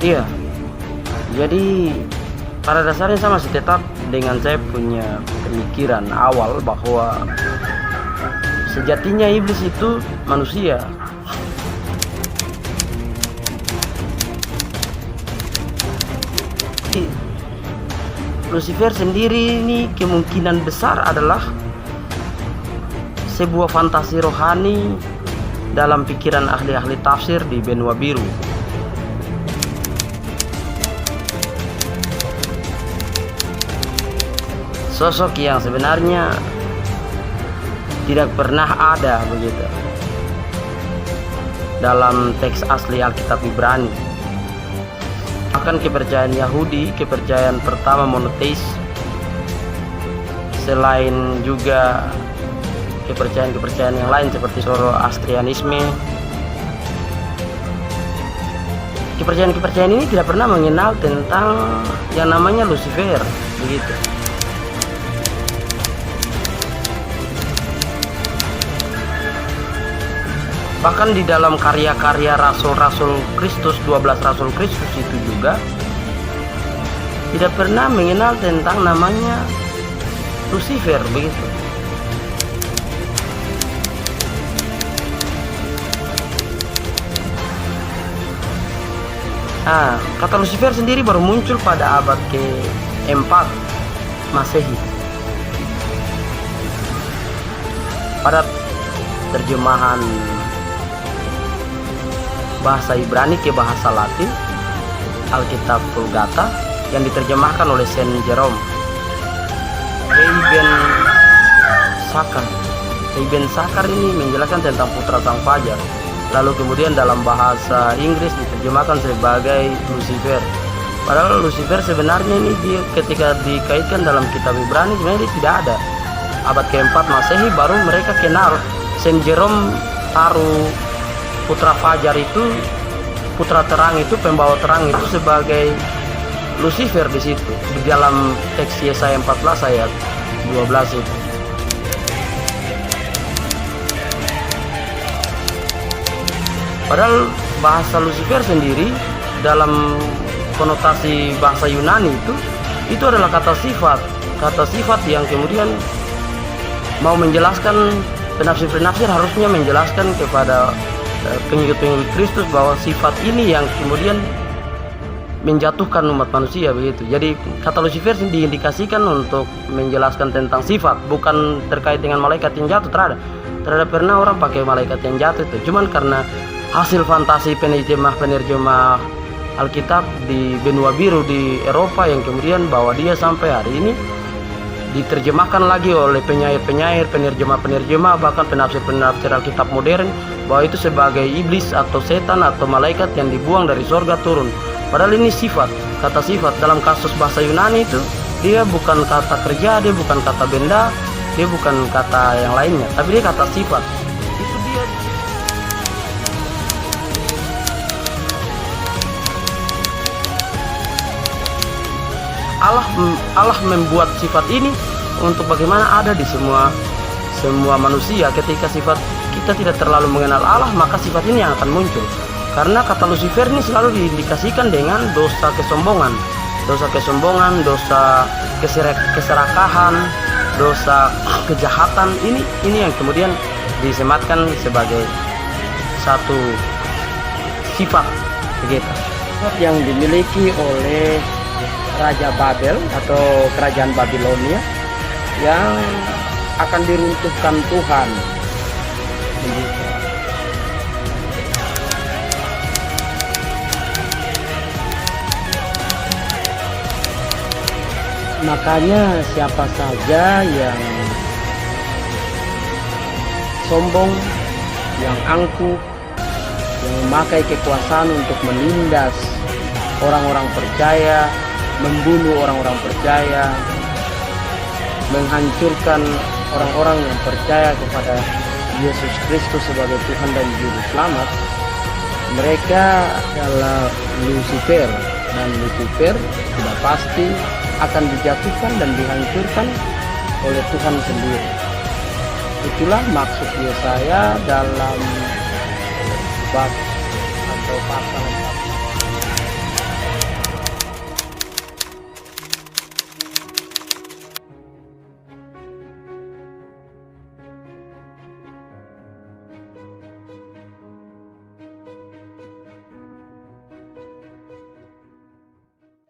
Iya, jadi pada dasarnya saya masih tetap dengan saya punya pemikiran awal bahwa sejatinya iblis itu manusia. Lucifer sendiri ini kemungkinan besar adalah sebuah fantasi rohani dalam pikiran ahli-ahli tafsir di benua biru. Sosok yang sebenarnya tidak pernah ada begitu dalam teks asli Alkitab Ibrani. Bahkan kepercayaan Yahudi, kepercayaan pertama monoteis, selain juga kepercayaan-kepercayaan yang lain seperti Zoroastrianisme, kepercayaan-kepercayaan ini tidak pernah mengenal tentang yang namanya Lucifer begitu. Bahkan di dalam karya-karya rasul-rasul Kristus, 12 rasul Kristus itu juga tidak pernah mengenal tentang namanya Lucifer begitu. Nah, kata Lucifer sendiri baru muncul pada abad ke-4 Masehi. Pada terjemahan bahasa Ibrani ke bahasa Latin, Alkitab Vulgata, yang diterjemahkan oleh Saint Jerome. Ibn Sakar ini menjelaskan tentang putra sang fajar. Lalu kemudian dalam bahasa Inggris diterjemahkan sebagai Lucifer. Padahal Lucifer sebenarnya ini dia ketika dikaitkan dalam kitab Ibrani sebenarnya dia tidak ada. Abad ke-4 Masehi baru mereka kenal. Saint Jerome taruh putra fajar itu, putra terang itu, pembawa terang itu sebagai Lucifer di situ, di dalam teks Yesaya 14 ayat 12 itu. Padahal bahasa Lucifer sendiri dalam konotasi bahasa Yunani itu adalah kata sifat yang kemudian mau menjelaskan, penafsir-penafsir harusnya menjelaskan kepada pengikut-pengikut Kristus bahwa sifat ini yang kemudian menjatuhkan umat manusia begitu. Jadi kata Lucifer diindikasikan untuk menjelaskan tentang sifat, bukan terkait dengan malaikat yang jatuh. Terhadap pernah orang pakai malaikat yang jatuh itu, cuman karena hasil fantasi penerjemah Alkitab di benua biru di Eropa yang kemudian bawa dia sampai hari ini diterjemahkan lagi oleh penyair-penyair, penerjemah-penerjemah, bahkan penafsir-penafsir Alkitab modern, bahwa itu sebagai iblis atau setan atau malaikat yang dibuang dari sorga turun. Padahal ini sifat, kata sifat dalam kasus bahasa Yunani itu dia bukan kata kerja, dia bukan kata benda, dia bukan kata yang lainnya, tapi dia kata sifat. Itu dia. Allah membuat sifat ini untuk bagaimana ada di semua manusia. Ketika sifat kita tidak terlalu mengenal Allah, maka sifat ini yang akan muncul. Karena kata Lucifer ini selalu diindikasikan dengan dosa kesombongan, dosa keserakahan, dosa kejahatan. Ini yang kemudian disematkan sebagai satu sifat begitu yang dimiliki oleh Raja Babel atau kerajaan Babilonia yang akan diruntuhkan Tuhan. Makanya siapa saja yang sombong, yang angkuh, yang memakai kekuasaan untuk menindas orang-orang percaya, membunuh orang-orang percaya, menghancurkan orang-orang yang percaya kepada Yesus Kristus sebagai Tuhan dan Juru Selamat, mereka adalah Lucifer, dan Lucifer sudah pasti akan dijatuhkan dan dihancurkan oleh Tuhan sendiri. Itulah maksud Yesaya dalam bab atau pasal